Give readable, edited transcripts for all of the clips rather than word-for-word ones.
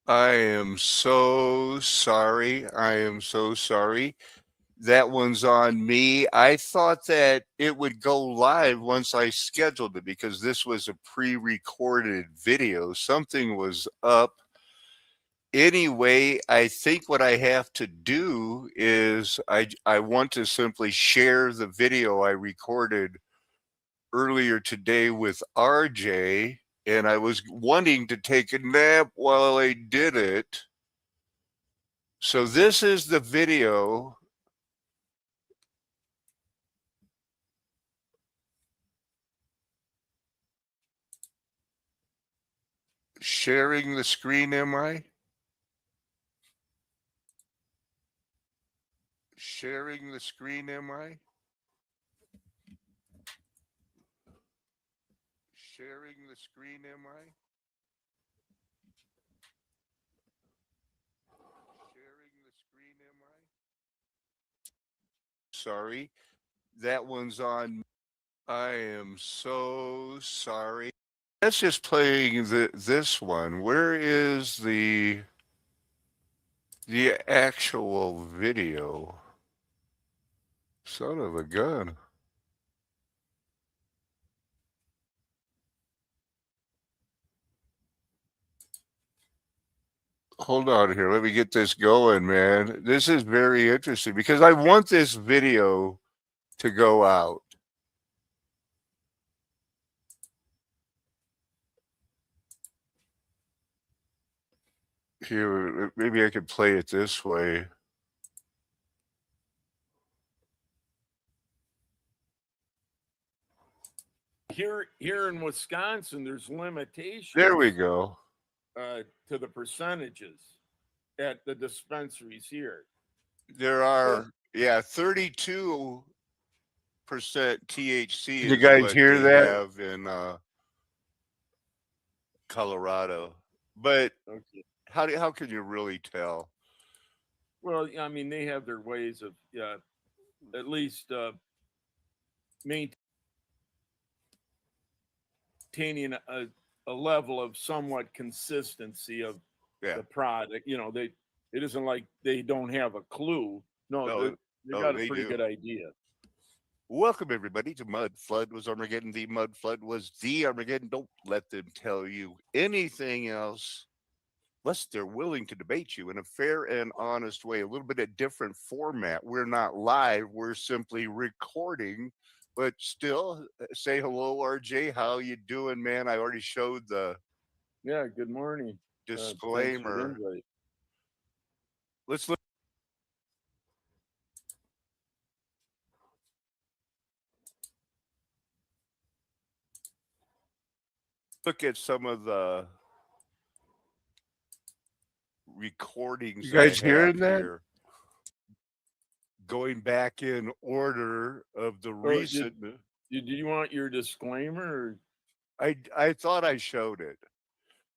I am so sorry. I am so sorry. That one's on me. I thought that it would go live once I scheduled it because this was a pre-recorded video. Something was up. Anyway, I think what I have to do is I want to simply share the video I recorded earlier today with RJ, and I was wanting to take a nap while I did it. So this is the video. Sharing the screen, am I? Sharing the screen, am I? Sharing the screen, am I? Sharing the screen, am I? Sorry, that one's on. I am so sorry. That's just playing this one. Where is the actual video? Son of a gun. Hold on here. Let me get this going, man. This is very interesting because I want this video to go out. Here, maybe I could play it this way. Here in Wisconsin, there's limitations There we go. to the percentages at the dispensaries here. There are, yeah, 32% THC You is guys what hear they that? have in Colorado. But Okay. how can you really tell? Well, I mean, they have their ways of at least maintaining a level of somewhat consistency of Yeah. the product. It isn't like they don't have a clue. No, No, they no, got a they pretty do. good idea. Welcome everybody to Mudflood was Armageddon. The Mudflood was the Armageddon. Don't let them tell you anything else, lest they're willing to debate you in a fair and honest way. A little bit of different format. We're not live. We're simply recording. But still, say hello, RJ. How you doing, man? I already showed the Yeah. Good morning. Thanks for the disclaimer. invite. Let's look at some of the recordings. You guys hearing that? Here. Going back in order of the Oh, recent. did you want your disclaimer? Or? I thought I showed it.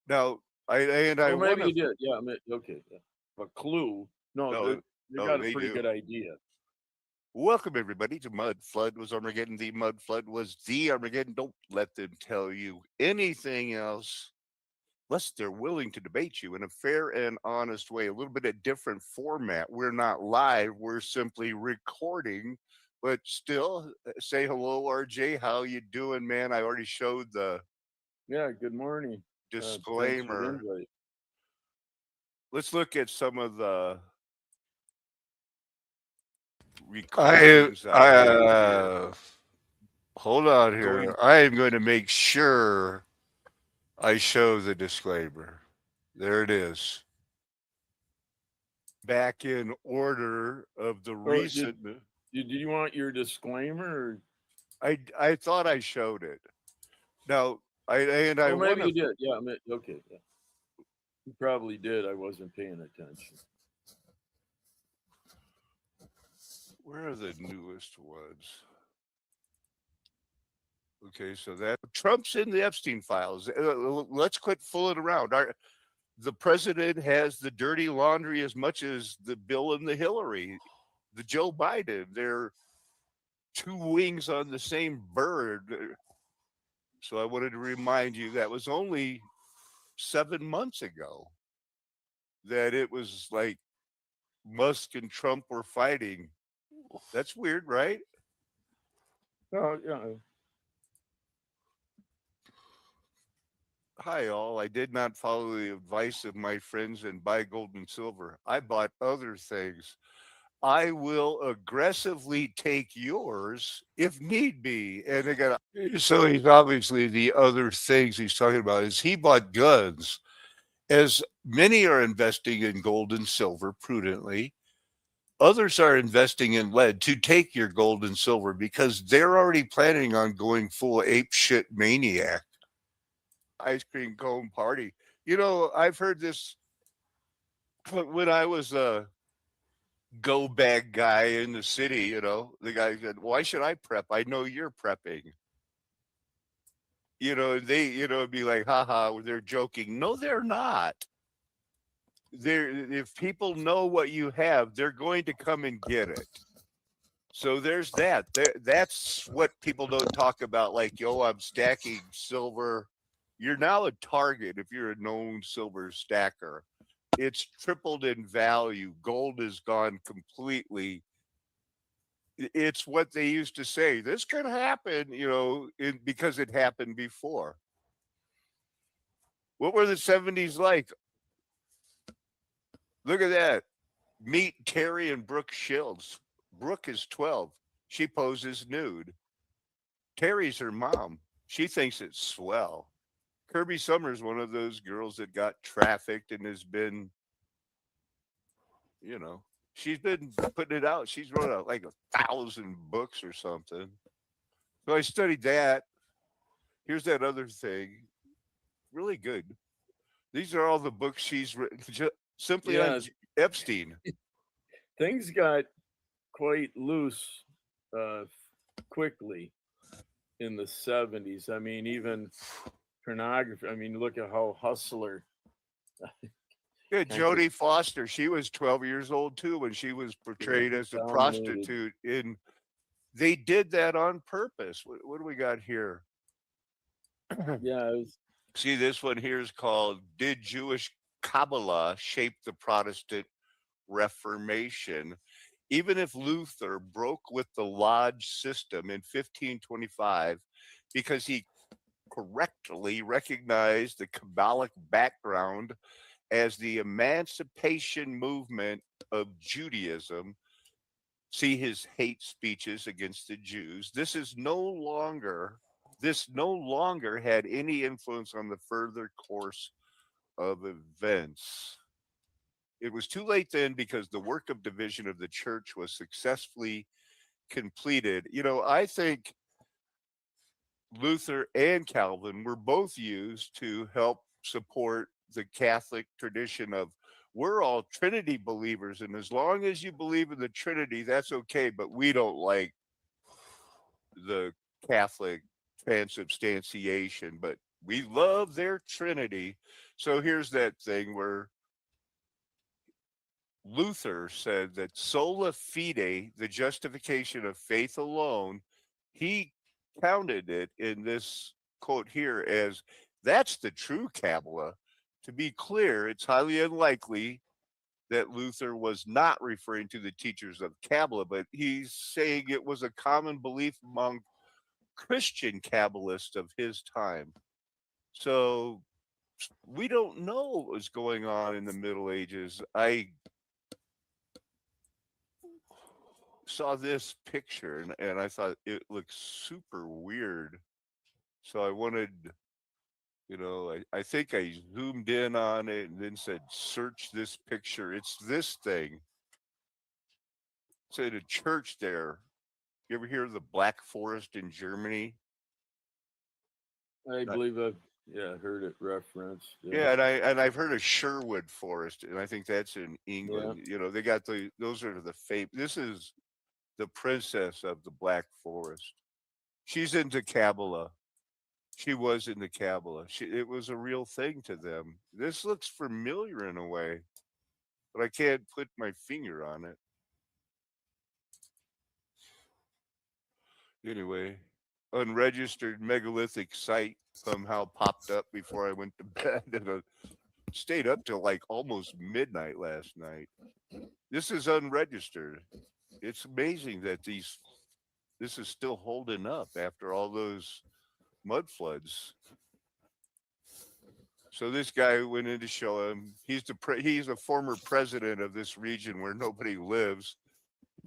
Now I Well, want maybe to. you did. Yeah. Okay. Yeah. A clue. No, No, they no, got a they pretty do. good idea. Welcome everybody to Mudflood was Armageddon. The Mudflood was the Armageddon. Don't let them tell you anything else, lest they're willing to debate you in a fair and honest way. A little bit of different format. We're not live. We're simply recording. But still, say hello, RJ. How you doing, man? I already showed the Yeah. Good morning. Thanks for the disclaimer. invite. Let's look at some of the I, recordings I have here. hold on here. I am going to make sure I show the disclaimer. There it is. Back in order of the Oh, recent. did you want your disclaimer? Or? I thought I showed it. Now I Well, want maybe to. you did. Yeah. Okay. Yeah. You probably did. I wasn't paying attention. Where are the newest ones? Okay, so that Trump's in the Epstein files. Let's quit fooling around. The president has the dirty laundry as much as the Bill and the Hillary, the Joe Biden. They're two wings on the same bird. So I wanted to remind you that was only 7 months ago. that it was like Musk and Trump were fighting. That's weird, right? Oh, yeah. Hi, all. I did not follow the advice of my friends and buy gold and silver. I bought other things. I will aggressively take yours if need be. And they got so he's obviously the other things he's talking about is he bought guns. As many are investing in gold and silver prudently, others are investing in lead to take your gold and silver because they're already planning on going full ape shit maniac. Ice cream cone party. I've heard this when I was a go bag guy in the city. The guy said, "Why should I prep? I know you're prepping." It'd be like, haha, they're joking. No, they're not. If people know what you have, they're going to come and get it. So there's that. That's what people don't talk about. Like, yo, I'm stacking silver. You're now a target if you're a known silver stacker. It's tripled in value. Gold has gone completely. It's what they used to say. This could happen, because it happened before. What were the 70s like? Look at that. Meet Terry and Brooke Shields. Brooke is 12. She poses nude. Terry's her mom. She thinks it's swell. Kirby Summers, one of those girls that got trafficked and has been, you know, she's been putting it out. She's wrote out like 1,000 books or something. So I studied that. Here's that other thing. Really good. These are all the books she's written simply on Yeah, Epstein. things got quite loose uh, quickly in the 70s. I mean, even pornography. I mean, look at how Hustler Yeah, kind of Jodie Foster. She was 12 years old too when she was yeah, portrayed as a dominated. prostitute. They did that on purpose. What do we got here? Yeah, it was, See, this one here is called "Did Jewish Kabbalah Shape the Protestant Reformation?" Even if Luther broke with the lodge system in 1525 because he correctly recognized the Kabbalic background as the emancipation movement of Judaism, see his hate speeches against the Jews. This no longer had any influence on the further course of events. It was too late then because the work of division of the church was successfully completed. I think Luther and Calvin were both used to help support the Catholic tradition of we're all Trinity believers, and as long as you believe in the Trinity, that's okay. But we don't like the Catholic transubstantiation, but we love their Trinity. So here's that thing where Luther said that sola fide, the justification of faith alone, he counted it in this quote here as that's the true Kabbalah. To be clear, it's highly unlikely that Luther was not referring to the teachers of Kabbalah, but he's saying it was a common belief among Christian Kabbalists of his time. So we don't know what was going on in the Middle Ages. I saw this picture and I thought it looked super weird. So I wanted, I think I zoomed in on it and then said, search this picture. It's this thing. It's at a church there. You ever hear of the Black Forest in Germany? I Uh, believe I've yeah heard it referenced. Yeah, Yeah, and I've heard of Sherwood Forest, and I think that's in yeah. England. They got those are the fate. This is the princess of the Black Forest. She's into Kabbalah. She was in the Kabbalah. It was a real thing to them. This looks familiar in a way, but I can't put my finger on it. Anyway, unregistered megalithic site somehow popped up before I went to bed. stayed up till like almost midnight last night. This is unregistered. It's amazing that this is still holding up after all those mud floods. So this guy went in to show him. He's a former president of this region where nobody lives.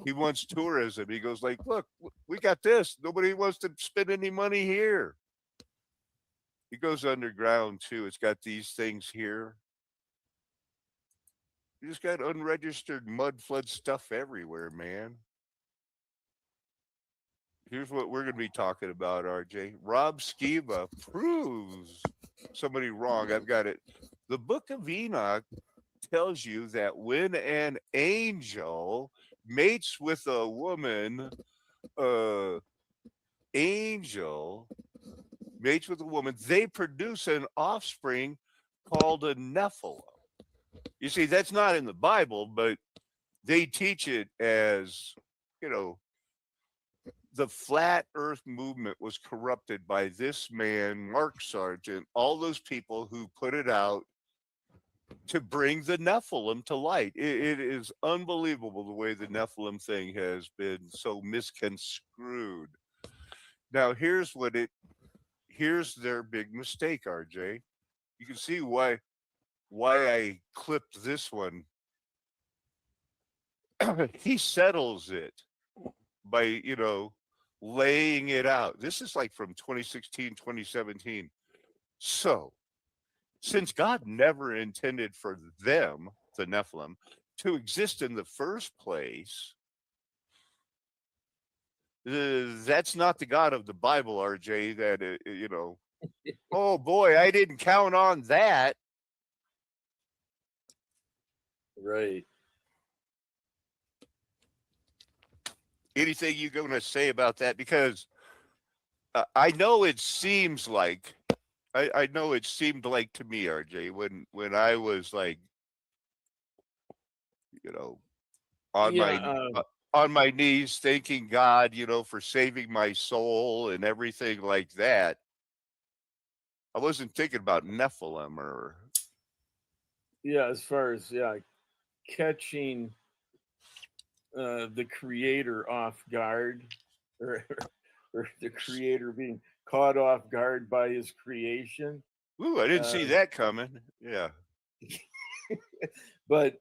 He wants tourism. He goes like, look, we got this. Nobody wants to spend any money here. He goes underground too. It's got these things here. You just got unregistered mud flood stuff everywhere, man. Here's what we're going to be talking about, RJ. Rob Skiba proves somebody wrong. I've got it. The book of Enoch tells you that when an angel mates with a woman, angel mates with a woman, they produce an offspring called a Nephilim. You see, that's not in the Bible, but they teach it as, you know, the flat earth movement was corrupted by this man, Mark Sargent, all those people who put it out to bring the Nephilim to light. It is unbelievable the way the Nephilim thing has been so misconstrued. Now, here's their big mistake, RJ. You can see why I clipped this one. He settles it by, laying it out. This is like from 2016, 2017. So, since God never intended for them, the Nephilim, to exist in the first place, that's not the God of the Bible, RJ, that, oh boy, I didn't count on that. Right. Anything you going to say about that? Because I know it seems like, I know it seemed like to me, RJ, when I was like, on Yeah. on my knees, thanking God, for saving my soul and everything like that. I wasn't thinking about Nephilim or. Yeah. As far as catching the creator off guard, or or the creator being caught off guard by his creation. Ooh, I didn't see that coming. Yeah. But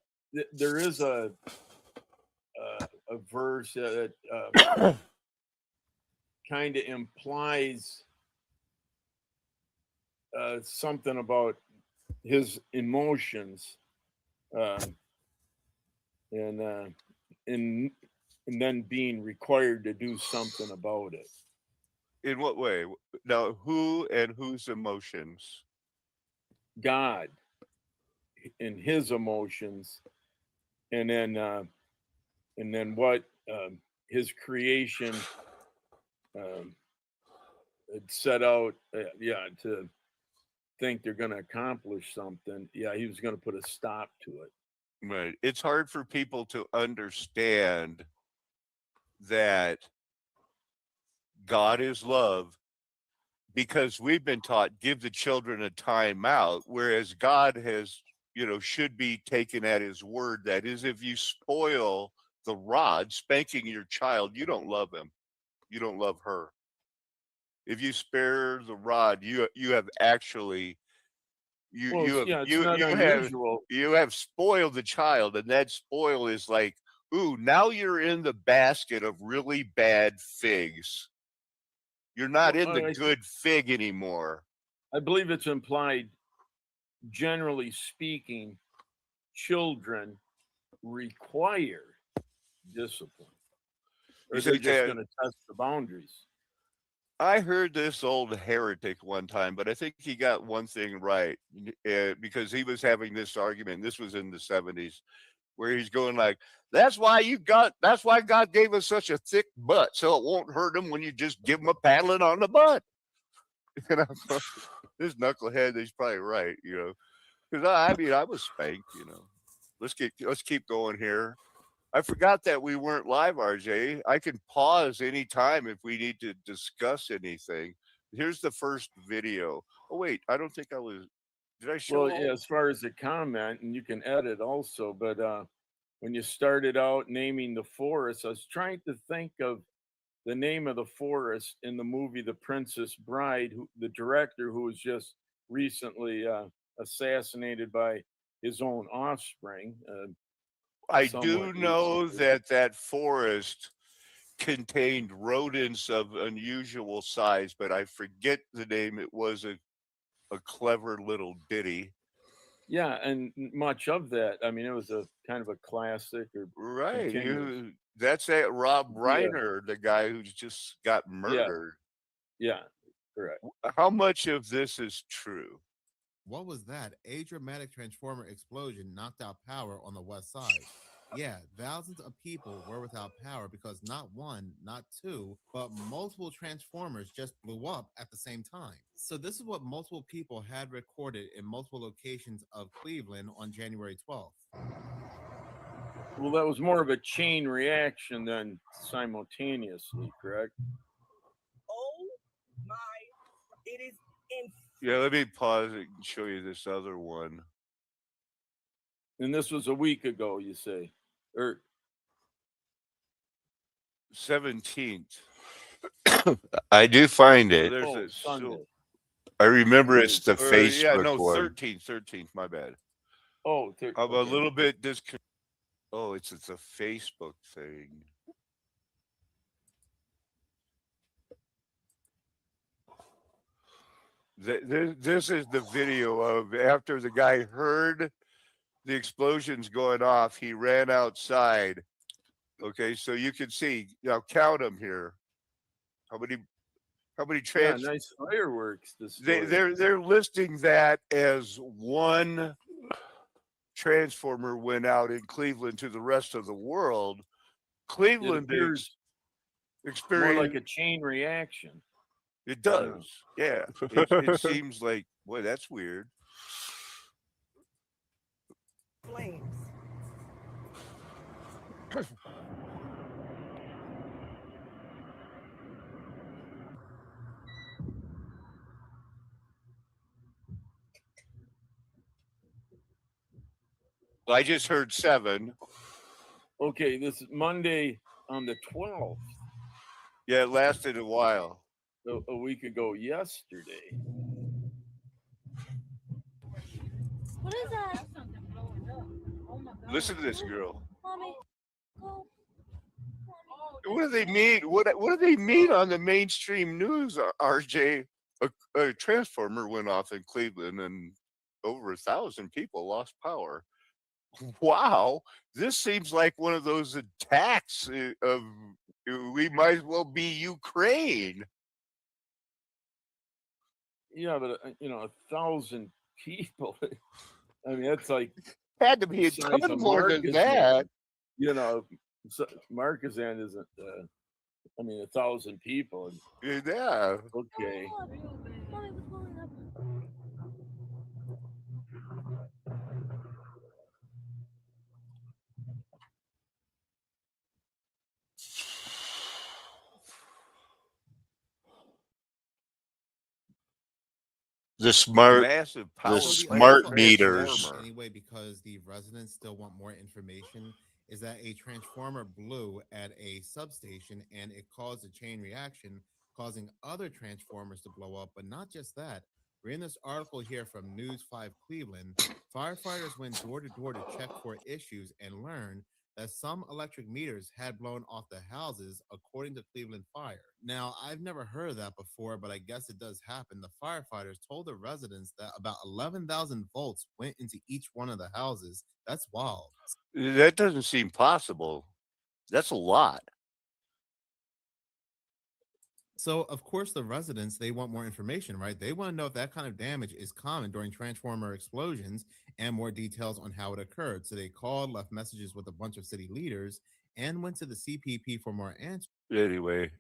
there is a verse that kind of implies something about his emotions, and then being required to do something about it. In what way? Now, who and whose emotions? God and his emotions, and then what his creation had set out, to think they're going to accomplish something. Yeah, he was going to put a stop to it. Right. It's hard for people to understand that God is love because we've been taught give the children a time out, whereas God has, should be taken at his word. That is, if you spoil the rod, spanking your child, you don't love him. You don't love her. If you spare the rod, you have actually you have spoiled the child, and that spoil is like, ooh, now you're in the basket of really bad figs. You're not in the good fig anymore. I believe it's implied, generally speaking, children require discipline, or they're just going to test the boundaries. I heard this old heretic one time, but I think he got one thing right, because he was having this argument. This was in the 70s, where he's going like, that's why God gave us such a thick butt, so it won't hurt him when you just give him a paddling on the butt. This knucklehead, he's probably right, because I was spanked, Let's keep going here. I forgot that we weren't live, RJ. I can pause anytime if we need to discuss anything. Here's the first video. Oh, wait, I don't think I was. Did I show Well, yeah, as far as the comment, and you can edit also, but when you started out naming the forest, I was trying to think of the name of the forest in the movie The Princess Bride, who, the director who was just recently assassinated by his own offspring. I Somewhat do know recently. that that forest contained rodents of unusual size, but I forget the name. It was a clever little ditty. Yeah, and much of that. I mean, it was a kind of a classic or Right. continuous. That's that Rob Yeah, Reiner, the guy who just got yeah, murdered. yeah, correct. How much of this is true? What was that? A dramatic transformer explosion knocked out power on the west side. Yeah, thousands of people were without power because not one, not two, but multiple transformers just blew up at the same time. So, this is what multiple people had recorded in multiple locations of Cleveland on January 12th. Well, that was more of a chain reaction than simultaneously, correct? Oh my, it is in. Yeah, let me pause it and show you this other one. And this was a week ago, you say, or 17th. I do find it. There's oh, a Sunday. I remember It it's is. the Yeah, Facebook no, one. 13th. My bad. Oh, I'm a okay. little bit Oh, it's a Facebook thing. This is the video of after the guy heard the explosions going off, he ran outside. Okay, so you can see, now count them here. How many Yeah, trans nice fireworks they, display. they're listing that as one transformer went out in Cleveland to the rest of the world. It Cleveland appears more like experienced a chain reaction. it Yeah. does. Yeah. It seems like, boy, that's weird. Flames. I just heard 7. Okay, this is Monday on the 12th, Yeah, it lasted a while. a week ago yesterday. What is that? Oh my God. Listen to this girl. Mommy, go. What do they mean? What do they mean on the mainstream news, RJ? A transformer went off in Cleveland and over 1,000 people lost power. Wow, this seems like one of those attacks of we might as well be Ukraine. Yeah, but 1,000 people. I mean, that's like Had to be a size ton of more than Marcus that. Marcus End isn't. 1,000 people. Yeah. Okay. Mommy, what's going up? Massive power So the plant official smart meters. explanation, anyway, because the residents still want more information, is that a transformer blew at a substation and it caused a chain reaction, causing other transformers to blow up. But not just that. Reading this article here from News 5 Cleveland, firefighters went door to door to check for issues and learned that some electric meters had blown off the houses, according to Cleveland Fire. Now, I've never heard of that before, but I guess it does happen. The firefighters told the residents that about 11,000 volts went into each one of the houses. That's wild. That doesn't seem possible. That's a lot. So, of course, the residents, they want more information, right? They want to know if that kind of damage is common during transformer explosions and more details on how it occurred. So they called, left messages with a bunch of city leaders, and went to the CPP for more answers. Anyway,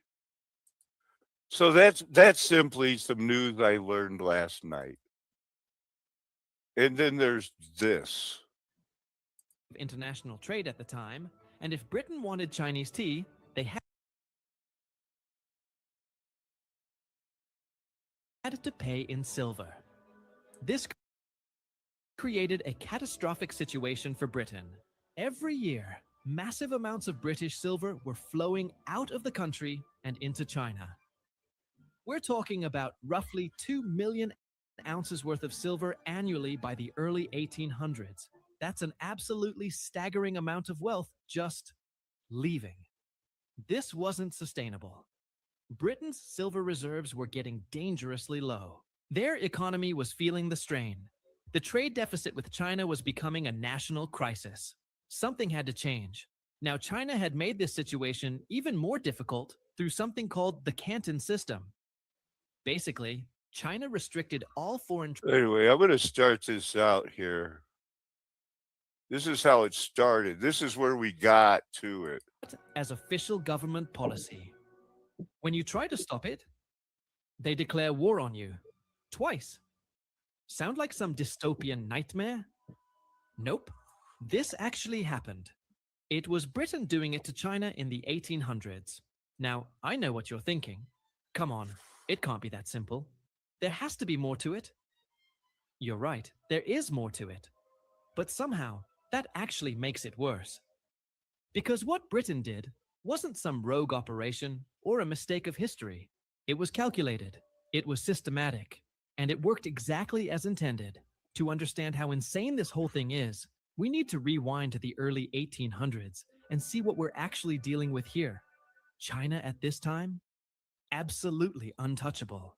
so that's simply some news I learned last night. And then there's this. International trade at the time, and if Britain wanted Chinese tea, they had to pay in silver. This created a catastrophic situation for Britain. Every year, massive amounts of British silver were flowing out of the country and into China. We're talking about roughly 2 million ounces worth of silver annually by the early 1800s. That's an absolutely staggering amount of wealth just leaving. This wasn't sustainable. Britain's silver reserves were getting dangerously low. Their economy was feeling the strain. The trade deficit with China was becoming a national crisis. Something had to change. Now, China had made this situation even more difficult through something called the Canton system. Basically, China restricted all foreign Anyway, I'm going to start this out here. This is how it started. This is where we got to it. as official government policy. When you try to stop it, they declare war on you. Twice. Sound like some dystopian nightmare? Nope. This actually happened. It was Britain doing it to China in the 1800s. Now, I know what you're thinking. Come on, it can't be that simple. There has to be more to it. You're right, there is more to it. But somehow, that actually makes it worse. Because what Britain did wasn't some rogue operation or a mistake of history. It was calculated, it was systematic, and it worked exactly as intended. To understand how insane this whole thing is, we need to rewind to the early 1800s and see what we're actually dealing with here. China at this time? Absolutely untouchable.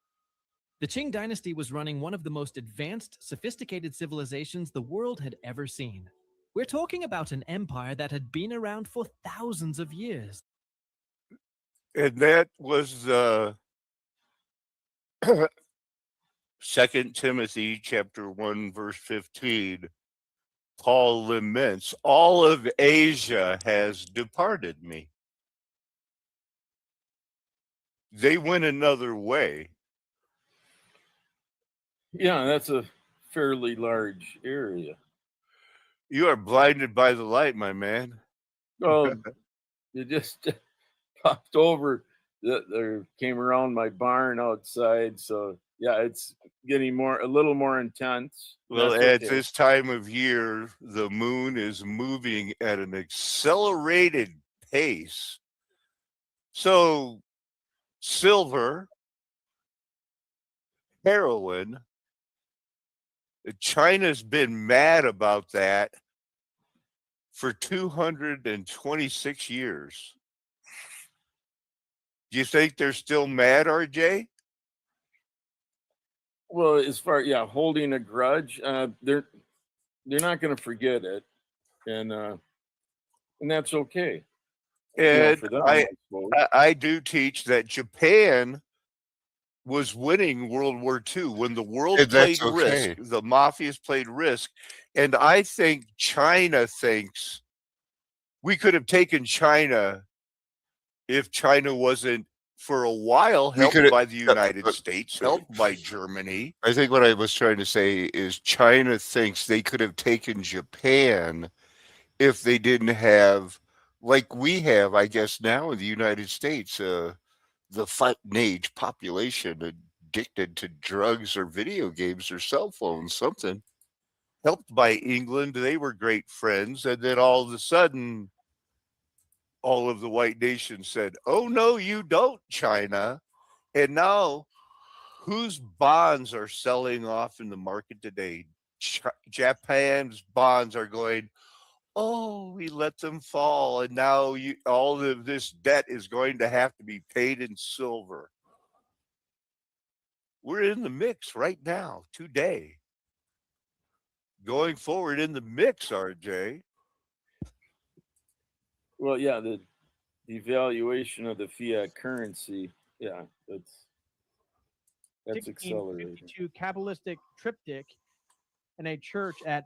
The Qing dynasty was running one of the most advanced, sophisticated civilizations the world had ever seen. We're talking about an empire that had been around for thousands of years. And that was 2 Timothy chapter 1, verse 15. Paul laments, all of Asia has departed me. They went another way. Yeah, that's a fairly large area. You are blinded by the light, my man. Oh, it just popped over. There came around my barn outside, so yeah, it's getting a little more intense. Well, That's at okay. this time of year, the moon is moving at an accelerated pace. So, silver, heroin, China's been mad about that for 226 years. Do you think they're still mad, RJ? Well, as far holding a grudge, they're not going to forget it, and that's okay. And For them, I suppose. I do teach that Japan was winning World War II when the world And played that's Risk, okay. the mafias played Risk, and I think China thinks we could have taken China if China wasn't for a while We helped could- by the yeah, United but- States, helped by Germany. I think what I was trying to say is China thinks they could have taken Japan if they didn't have, like we have, I guess, now in the United States, the fighting age population addicted to drugs or video games or cell phones, something. Helped by England, they were great friends, and then all of a sudden, all of the white nations said, "Oh no, you don't, China." And now, whose bonds are selling off in the market today? Japan's bonds are going, oh, we let them fall, and now all of this debt is going to have to be paid in silver. We're in the mix right now, today. Going forward in the mix, RJ. Well, yeah, the devaluation of the fiat currency, yeah, that's accelerating. 1652 Kabbalistic triptych in a church at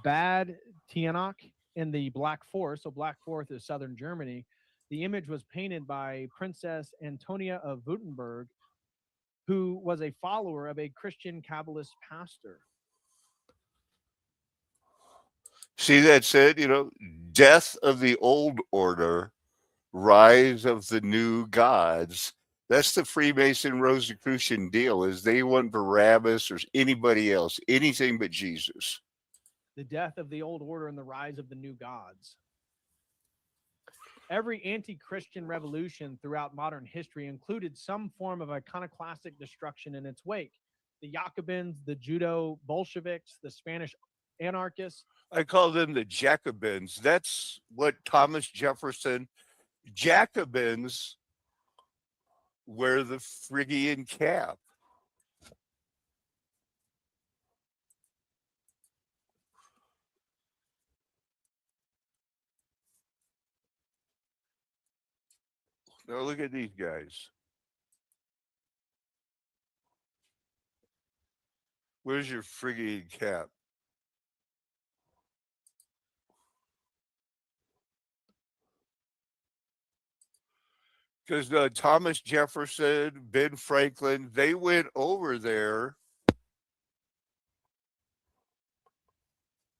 Bad Tianach in the Black Forest. So Black Forest is southern Germany. The image was painted by Princess Antonia of Württemberg, who was a follower of a Christian Kabbalist pastor. See, that said, death of the old order, rise of the new gods. That's the Freemason Rosicrucian deal, is they want Barabbas or anybody else, anything but Jesus. The death of the old order and the rise of the new gods. Every anti-Christian revolution throughout modern history included some form of iconoclastic destruction in its wake. The Jacobins, the Judo Bolsheviks, the Spanish anarchists. I call them the Jacobins. That's what Thomas Jefferson, Jacobins wear the Phrygian cap. Now look at these guys. Where's your Phrygian cap? Because Thomas Jefferson, Ben Franklin, they went over there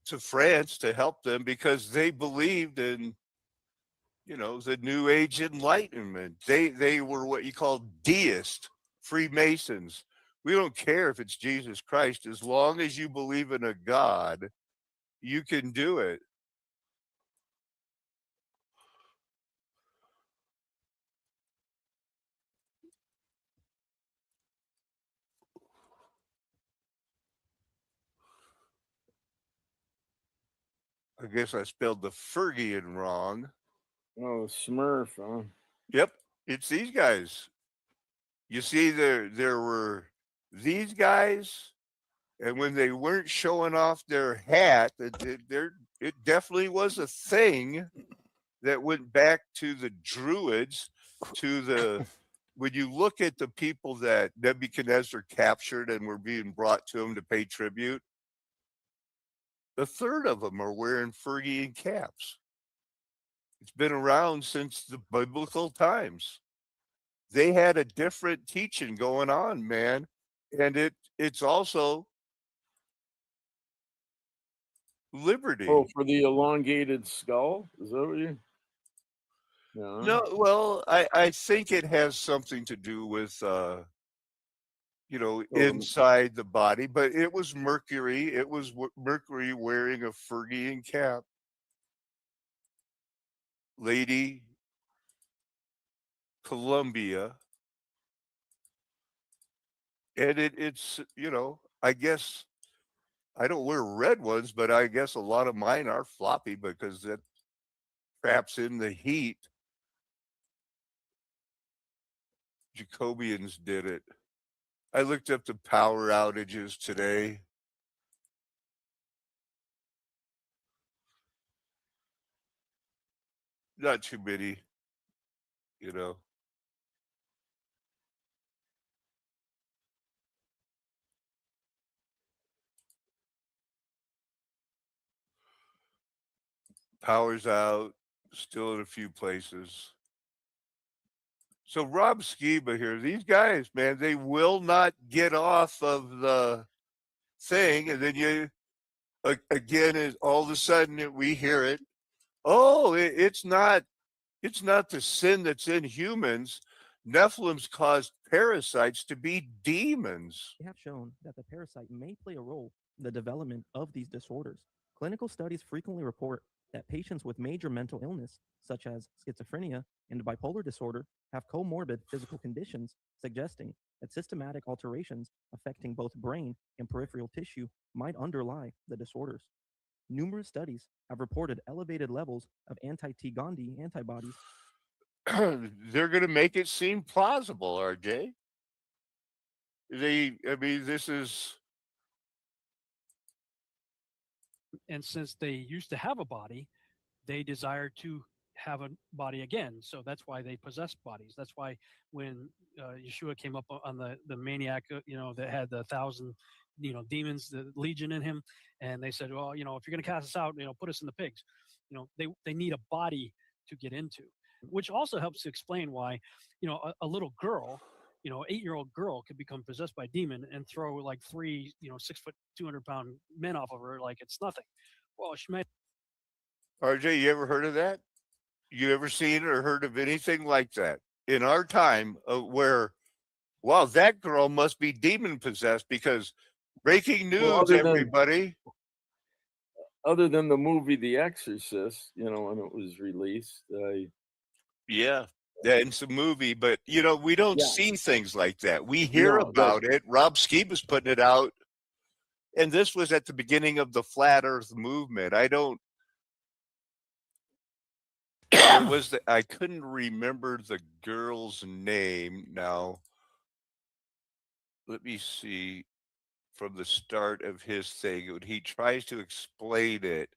to France to help them because they believed in, the New Age Enlightenment. They were what you call deist Freemasons. We don't care if it's Jesus Christ, as long as you believe in a God, you can do it. I guess I spelled the Fergian wrong. Oh, Smurf, huh? Yep, it's these guys. You see, there were these guys, and when they weren't showing off their hat, it definitely was a thing that went back to the Druids, to the when you look at the people that Nebuchadnezzar captured and were being brought to him to pay tribute, a third of them are wearing Phrygian caps. It's been around since the biblical times. They had a different teaching going on, man. And it's also liberty. Oh, for the elongated skull? Is that what you? Yeah. No, well, I think it has something to do with inside the body, but it was Mercury. It was Mercury wearing a Phrygian cap. Lady Columbia. And it's, I guess I don't wear red ones, but I guess a lot of mine are floppy because that traps in the heat. Jacobians did it. I looked up the power outages today. Not too many, you know. Power's out, still in a few places. So Rob Skiba here, these guys, man, they will not get off of the thing, and then you again is all of a sudden we hear it. Oh, it's not the sin that's in humans. Nephilim's caused parasites to be demons. They have shown that the parasite may play a role in the development of these disorders. Clinical studies frequently report that patients with major mental illness, such as schizophrenia and bipolar disorder, have comorbid physical conditions, suggesting that systematic alterations affecting both brain and peripheral tissue might underlie the disorders. Numerous studies have reported elevated levels of anti-T Gandhi antibodies. They're going to make it seem plausible, RJ. This is. And since they used to have a body, they desire to have a body again. So that's why they possess bodies. That's why when Yeshua came up on the maniac, that had the 1,000, demons, the legion in him, and they said, well, if you're going to cast us out, put us in the pigs. They need a body to get into, which also helps to explain why, a little girl, 8-year-old girl could become possessed by a demon and throw like 3, 6 foot, 200-pound men off of her like it's nothing. Well, she might. RJ, you ever heard of that? You ever seen or heard of anything like that? in our time where, wow, that girl must be demon possessed because breaking Well, news, everybody. other than the movie The Exorcist, when it was released, Yeah. Yeah, it's a movie, but we don't Yeah. see things like that. We hear No, that's about it. Rob Ski was putting it out, and this was at the beginning of the flat Earth movement. I couldn't remember the girl's name now. Let me see from the start of his thing. When he tries to explain it,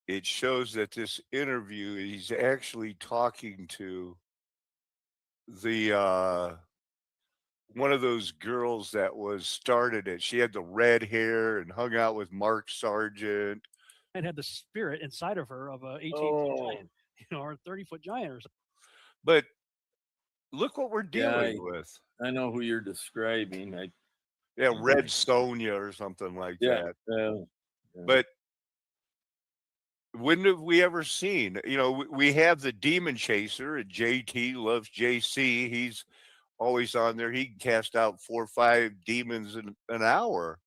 it shows that this interview, he's actually talking to the one of those girls that was started it. She had the red hair and hung out with Mark Sargent. And had the spirit inside of her of a 18-foot giant, or a 30-foot giant or something. But look what we're Yeah, dealing with. I know who you're describing. Yeah, Red Sonja or something like Yeah, that. yeah. But when have we ever seen? We have the demon chaser, and JT loves JC. He's always on there. He can cast out 4 or 5 demons in an hour.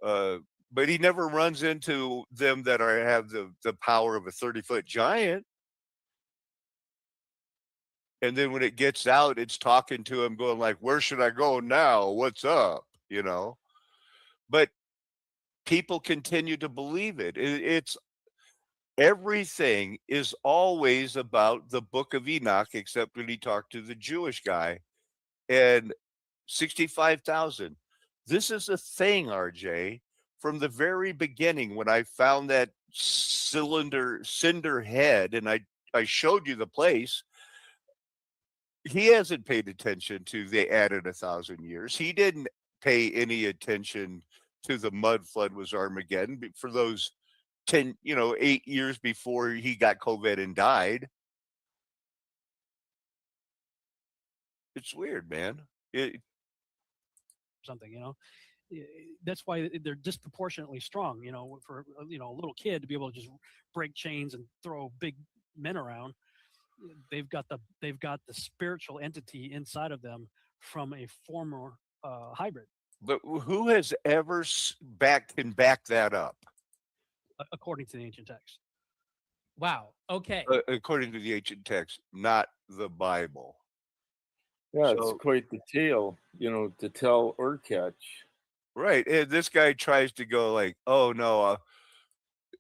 But he never runs into them that have the power of a 30-foot giant. And then when it gets out, it's talking to him, going like, "Where should I go now? What's up?" But people continue to believe it. It's everything is always about the Book of Enoch, except when he talked to the Jewish guy. And 65,000. This is a thing, RJ, from the very beginning when I found that cinder head and I showed you the place. He hasn't paid attention to they added 1,000 years. He didn't pay any attention to the mud flood was Armageddon for those 10, 8 years before he got COVID and died. It's weird, man. Something. That's why they're disproportionately strong. For a little kid to be able to just break chains and throw big men around, they've got the spiritual entity inside of them from a former hybrid. But who has ever can back that up? According to the ancient text. Wow. Okay. According to the ancient text, not the Bible. Yeah, it's quite the tale, to tell or catch. Right. And this guy tries to go like, "Oh no,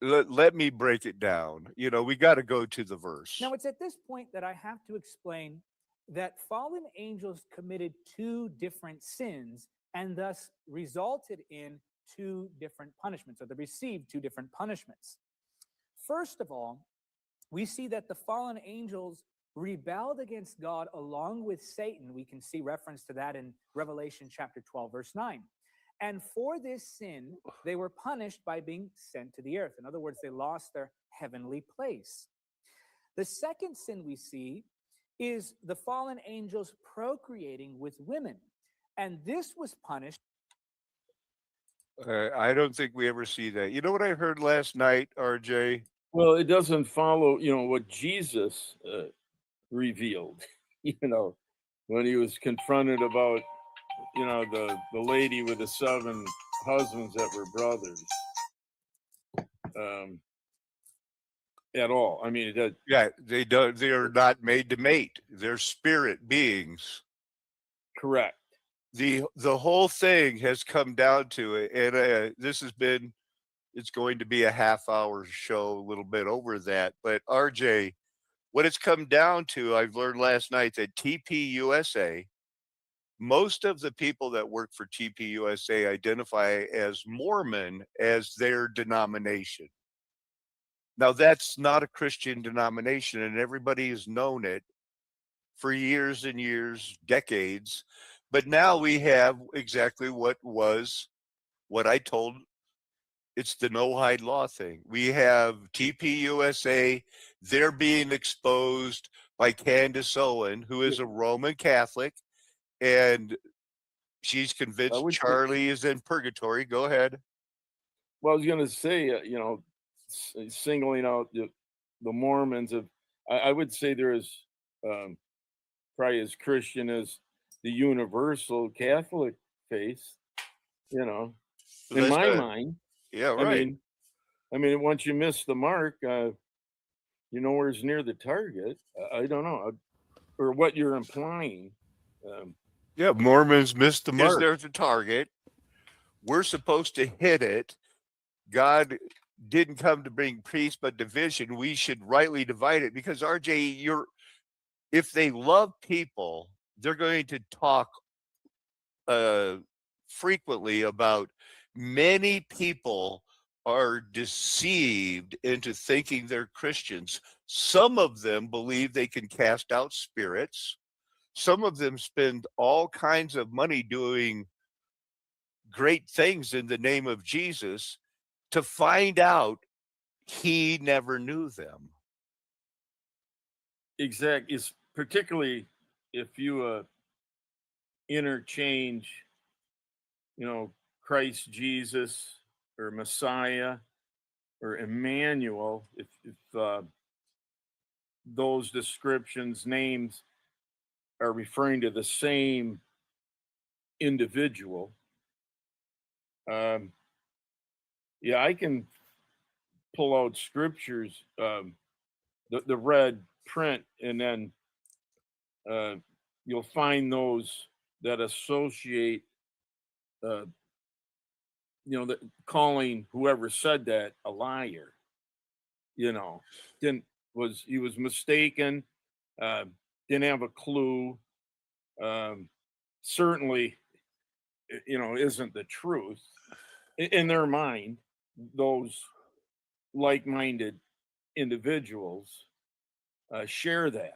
let me break it down." We got to go to the verse. Now, it's at this point that I have to explain that fallen angels committed 2 different sins and thus resulted in 2 different punishments, or they received 2 different punishments. First of all, we see that the fallen angels rebelled against God along with Satan. We can see reference to that in Revelation chapter 12, verse 9. And for this sin, they were punished by being sent to the earth. In other words, they lost their heavenly place. The second sin we see is the fallen angels procreating with women. And this was punished. I don't think we ever see that. You know what I heard last night, RJ? Well, it doesn't follow, what Jesus revealed, when he was confronted about, the lady with the 7 husbands that were brothers. At all. I mean, they don't. They are not made to mate. They're spirit beings. Correct. The whole thing has come down to it, and this has been. It's going to be a half-hour show, a little bit over that. But RJ, what it's come down to, I've learned last night that TPUSA, most of the people that work for TPUSA identify as Mormon as their denomination. Now, that's not a Christian denomination, and everybody has known it for years and years, decades. But now we have exactly what I told. It's the no-hide law thing. We have TPUSA. They're being exposed by Candace Owen, who is a Roman Catholic, and she's convinced Charlie is in purgatory. Go ahead. Well, I was going to say, singling out the Mormons, I would say there is probably as Christian as the universal Catholic faith, you know, So in that's my a- mind. yeah, I right. mean, once you miss the mark, you nowhere's near the target. I don't know, or what you're implying. Yeah, Mormons missed the mark. Is There's a target. We're supposed to hit it. God didn't come to bring peace but division. We should rightly divide it because RJ, if they love people, they're going to talk frequently about many people are deceived into thinking they're Christians. Some of them believe they can cast out spirits. Some of them spend all kinds of money doing great things in the name of Jesus to find out he never knew them. exactly. It's particularly if you interchange, Christ Jesus or Messiah or Emmanuel. If those descriptions, names are referring to the same individual. Yeah, I can pull out scriptures, the red print, and then you'll find those that associate, that calling whoever said that a liar. He was mistaken, didn't have a clue. Certainly, isn't the truth in their mind. Those like-minded individuals share that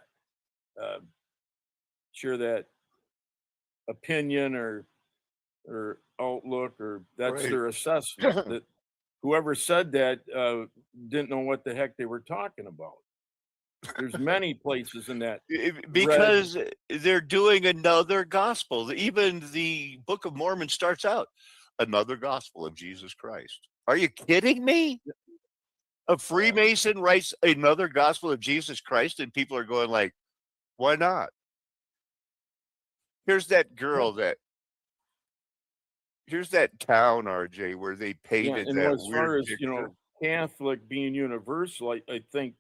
opinion or outlook, or that's Right. their assessment. That whoever said that didn't know what the heck they were talking about. There's many places in that Because they're doing another gospel. Even the Book of Mormon starts out another gospel of Jesus Christ. Are you kidding me? A Freemason writes another gospel of Jesus Christ, and people are going like, "Why not?" Here's that girl here's that town, RJ, where they painted and that as far weird as picture. Catholic being universal, I think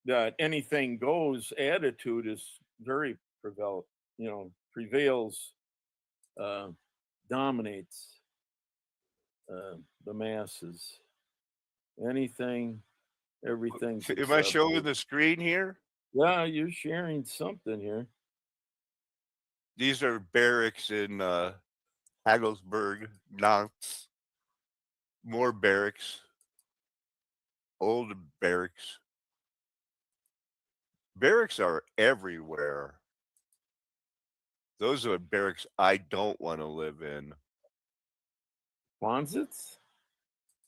that anything goes attitude is very prevails, dominates the masses. Anything, everything's Am I showing accepted. the screen here? Yeah, you're sharing something here. These are barracks in Hagelsburg, Nantes. More barracks, old barracks. Barracks are everywhere. Those are barracks I don't want to live in. Quonsets?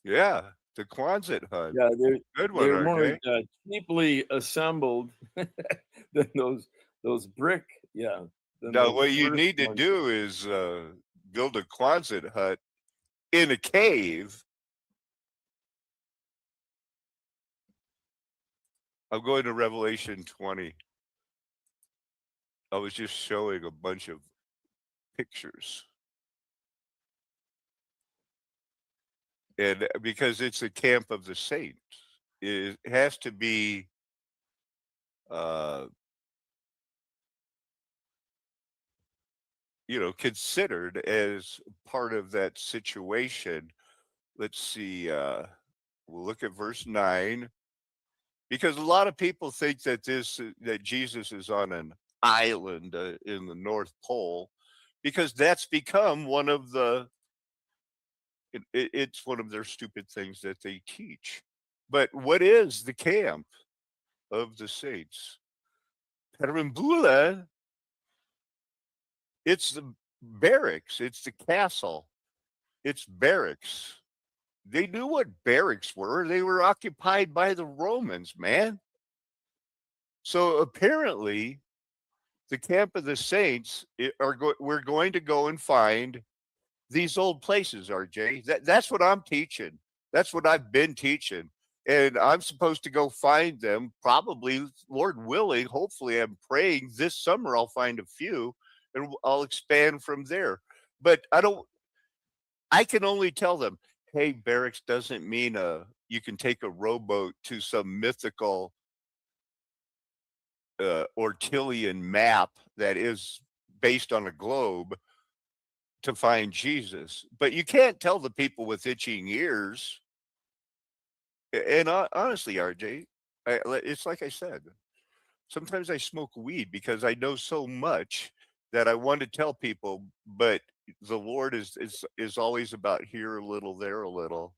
Yeah, the Quonset hut. Yeah, Good one, they're more RJ. cheaply assembled than those brick. Yeah. Than Now, those what you first need to ones. do is build a Quonset hut in a cave. I'm going to Revelation 20. I was just showing a bunch of pictures. And because it's a camp of the saints, it has to be uh, considered as part of that situation. Let's see. We'll look at verse 9, because a lot of people think that that Jesus is on an island in the North Pole, because that's become one of it's one of their stupid things that they teach. But what is the camp of the saints? Perimbula, it's the barracks, it's the castle, it's barracks. They knew what barracks were. They were occupied by the Romans, man. So apparently, the camp of the saints we're going to go and find these old places, RJ. That's what I'm teaching. That's what I've been teaching. and I'm supposed to go find them. Probably, Lord willing, hopefully, I'm praying this summer I'll find a few, and I'll expand from there. But I don't. I can only tell them, hey, barracks doesn't mean you can take a rowboat to some mythical Ortelian map that is based on a globe to find Jesus. But you can't tell the people with itching ears. And honestly, RJ, it's like I said, sometimes I smoke weed because I know so much that I want to tell people, but the Lord is always about here a little, there a little,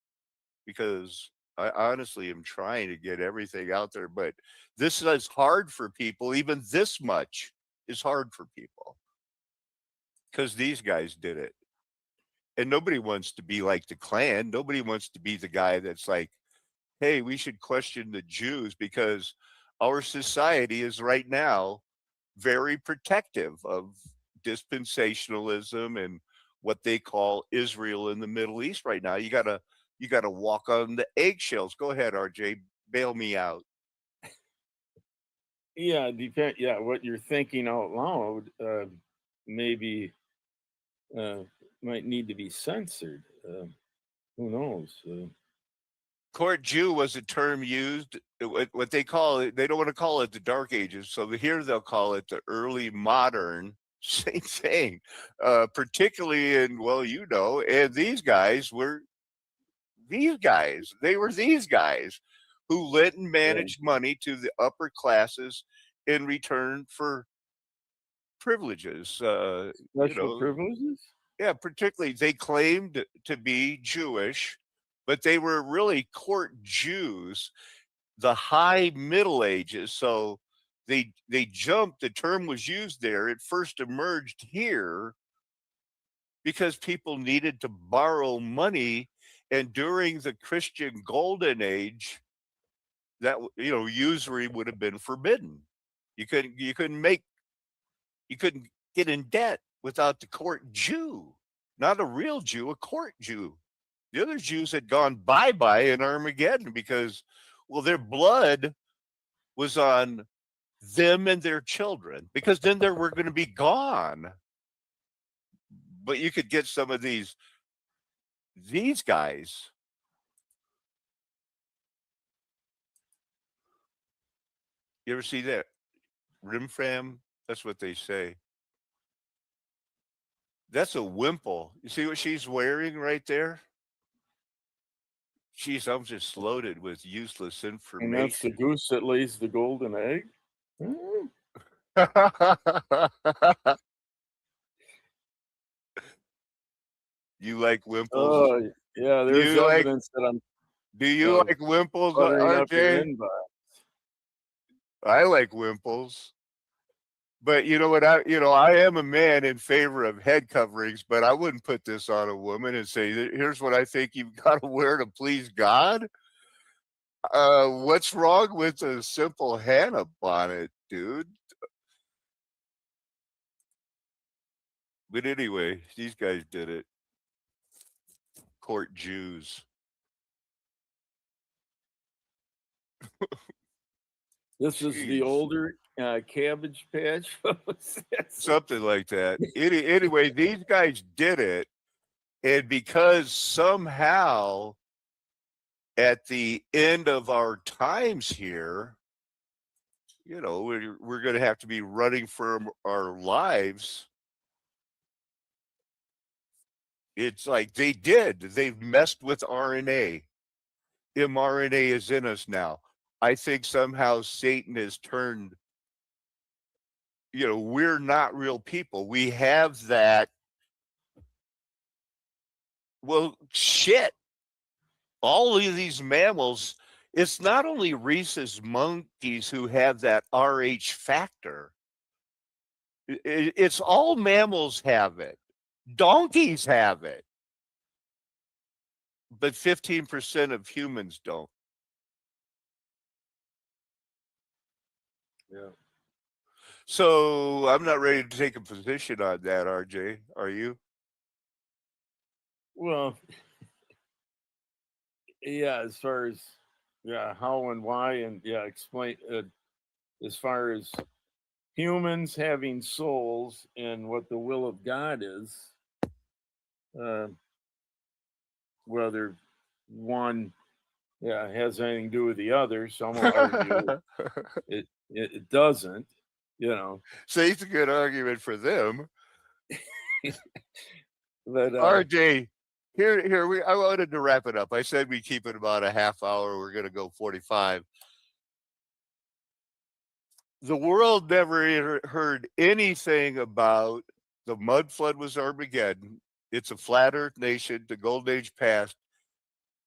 because I honestly am trying to get everything out there. But this is hard for people. Even this much is hard for people because these guys did it. And nobody wants to be like the Klan. Nobody wants to be the guy that's like, hey, we should question the Jews because our society is right now very protective of dispensationalism and what they call Israel in the Middle East right now. You gotta walk on the eggshells. Go ahead, RJ, bail me out. Yeah, depend. Yeah, what you're thinking out loud, maybe might need to be censored. Who knows? Court Jew was a term used, what they call it, they don't want to call it the Dark Ages. So here they'll call it the early modern, same thing. Particularly in, well, and these guys were these guys. They were these guys who lent and managed money to the upper classes in return for privileges. Special privileges? Yeah, particularly they claimed to be Jewish, but they were really court Jews, the high Middle Ages. So they jumped. The term was used there. It first emerged here because people needed to borrow money, and during the Christian Golden Age, that usury would have been forbidden. You couldn't get in debt without the court Jew, not a real Jew, a court Jew. The other Jews had gone bye-bye in Armageddon because, well, their blood was on them and their children, because then they were going to be gone. But you could get some of these guys. You ever see that? Rimfram? That's what they say. That's a wimple. You see what she's wearing right there? Jeez, I'm just loaded with useless And that's the information. goose that lays the golden egg? Hmm. You like wimples? Oh, yeah, there's evidence that I'm Do you like wimples, buttering up your RJ? inbox. I like wimples. But you know what? I am a man in favor of head coverings, but I wouldn't put this on a woman and say, here's what I think you've got to wear to please God. What's wrong with a simple Hannah bonnet, dude? But anyway, these guys did it. Court Jews. This is the Jeez. older Cabbage Patch. Something like that. Anyway, these guys did it. And because somehow at the end of our times here, we're going to have to be running for our lives. It's like they've messed with RNA. mRNA is in us now. I think somehow Satan has turned, we're not real people. We have that. Well, shit. All of these mammals, it's not only rhesus monkeys who have that Rh factor. It's all mammals have it. Donkeys have it. But 15% of humans don't. Yeah. So I'm not ready to take a position on that, RJ. Are you? Well, yeah, as far as Yeah, how and why, and yeah, explain as far as humans having souls and what the will of God is. Uh, whether one, yeah, has anything to do with the other. Some will argue it doesn't. You know, So it's a good argument for them. but RJ, here I wanted to wrap it up. I said we keep it about a half hour. We're gonna go 45. The world never heard anything about the mud flood was Armageddon. It's a flat earth nation, the golden age passed,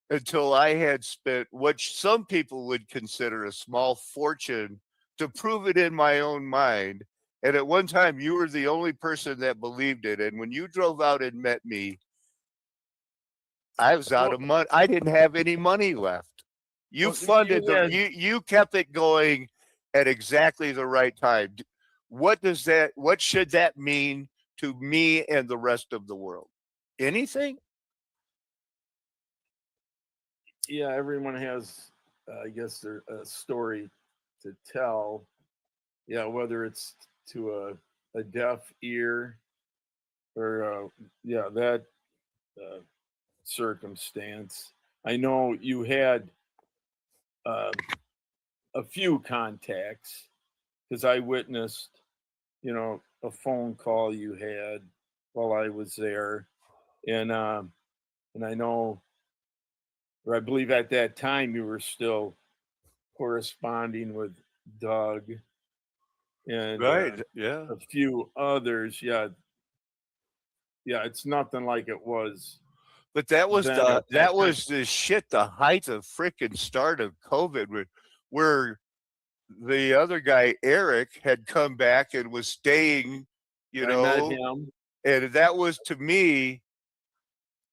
until I had spent what some people would consider a small fortune to prove it in my own mind. And at one time, you were the only person that believed it. And when you drove out and met me, I was out well, of money. I didn't have any money left. You well, funded you had, you kept it going at exactly the right time. What should that mean to me and the rest of the world? Anything? yeah, everyone has, I guess, their story to tell. Yeah, whether it's to a deaf ear or yeah, that uh, circumstance. I know you had uh, a few contacts because I witnessed, a phone call you had while I was there, and I know, or I believe at that time you were still corresponding with Doug and Right. Yeah. a few others. Yeah, yeah, it's nothing like it was But that was then or the at that that time. was the shit, the height of freaking start of COVID where the other guy, Eric, had come back and was staying, you I met know, him. and that was to me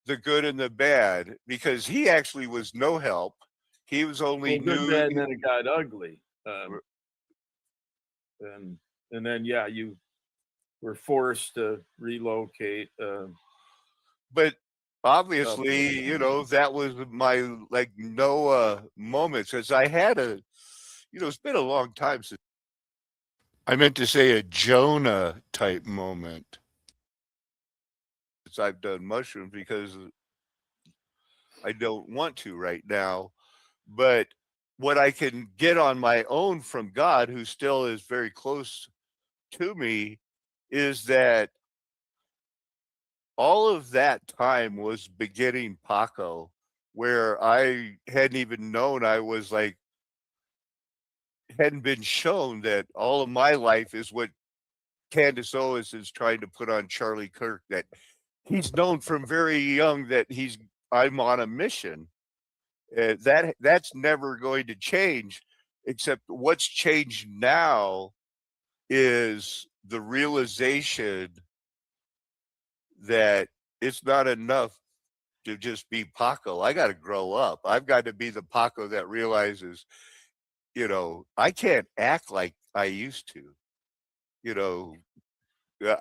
the good and the bad because he actually was no help. He was only Well, good, new. bad, and then it got ugly. And then yeah, you were forced to relocate. But Stuff like obviously, that. that was my like Noah moments because I had it's been a long time since I meant to say a Jonah type moment since I've done mushrooms because I don't want to right now. But what I can get on my own from God, who still is very close to me, is that all of that time was beginning Paco, where I hadn't even known I was like, hadn't been shown that all of my life is what Candace Owens is trying to put on Charlie Kirk, that he's known from very young that I'm on a mission. That's never going to change, except what's changed now is the realization that it's not enough to just be Paco. I got to grow up. I've got to be the Paco that realizes, I can't act like I used to. You know,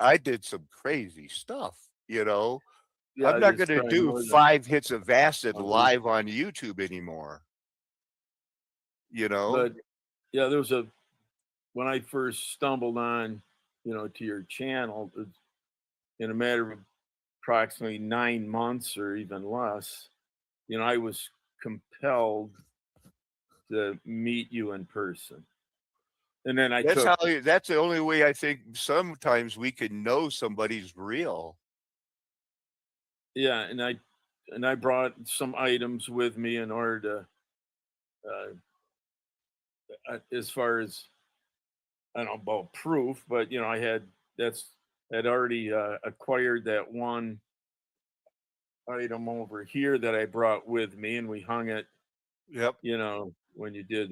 I did some crazy stuff. Yeah, I'm I not going just to try do more than 5 hits of acid a week. live on YouTube anymore. You know, But yeah, there was when I first stumbled on, to your channel, in a matter of approximately 9 months or even less, I was compelled to meet you in person. And then I that's took, that's the only way I think sometimes we can know somebody's real. yeah, and I brought some items with me in order to, as far as I don't know about proof, but I had already acquired that one item over here that I brought with me, and we hung it. Yep. When you did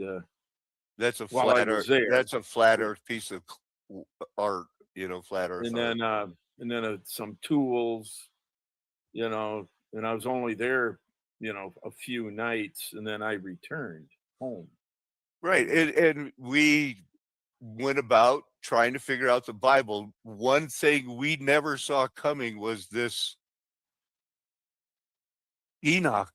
That's a while I flat was earth. there, That's a flat earth piece of art. Flat earth and art. then some tools, and I was only there, a few nights, and then I returned home. Right. And we went about trying to figure out the Bible. One thing we never saw coming was this Enoch.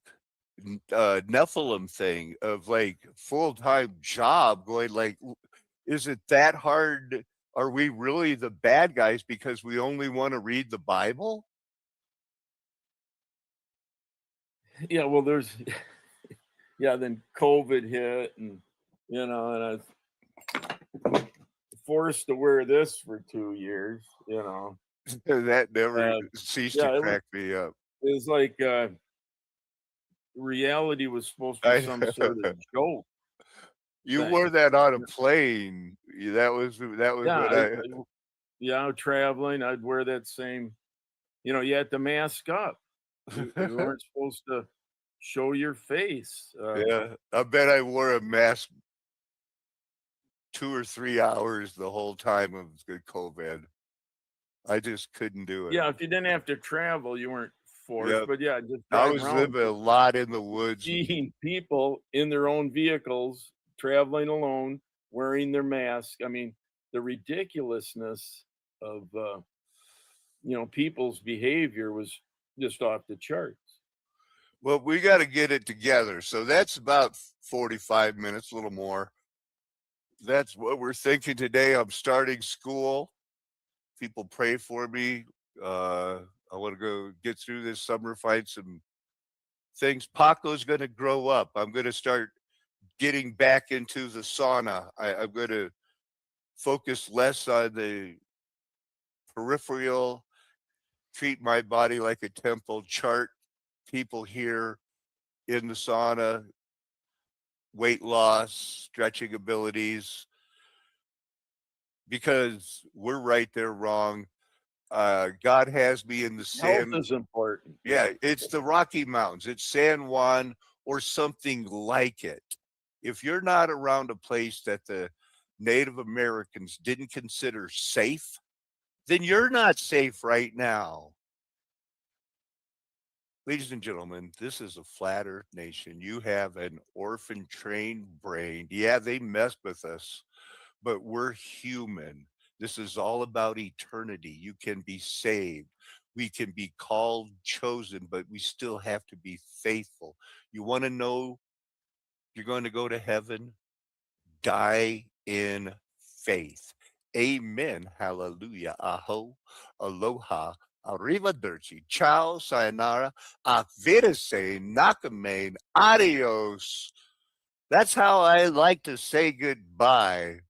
Nephilim thing of like full-time job going like, is it that hard? Are we really the bad guys because we only want to read the Bible? Yeah, well, there's, yeah, then COVID hit, and and I was forced to wear this for 2 years. That never Uh, ceased yeah, to it crack me up. was like reality was supposed to be some sort of joke. You thing. wore that on a plane. That was Yeah, what I. yeah, traveling, I'd wear that same. You had to mask up. You weren't supposed to show your face. Yeah, I bet I wore a mask 2 or 3 hours the whole time of the COVID. I just couldn't do it. Yeah, if you didn't have to travel, you weren't forced. Yep. But yeah, just I driving was around, living a lot in the woods. seeing people in their own vehicles, traveling alone, wearing their mask. I mean, the ridiculousness of people's behavior was just off the charts. Well, we got to get it together. So that's about 45 minutes, a little more. That's what we're thinking today. I'm starting school. People pray for me. I want to go get through this summer, find some things. Paco's going to grow up. I'm going to start getting back into the sauna. I'm going to focus less on the peripheral, treat my body like a temple, chart people here in the sauna, weight loss, stretching abilities, because we're right, they're wrong. God has me in the Health sand. is important. Yeah, it's the Rocky Mountains, it's San Juan or something like it. If you're not around a place that the Native Americans didn't consider safe, then you're not safe right now. Ladies and gentlemen, this is a flat earth nation. You have an orphan trained brain. Yeah, they mess with us, but we're human. This is all about eternity. You can be saved. We can be called, chosen, but we still have to be faithful. You want to know you're going to go to heaven? Die in faith. Amen. Hallelujah. Aho. Aloha. Arrivederci. Ciao. Sayonara. Auf Wiedersehen. Nakame. Adios. That's how I like to say goodbye.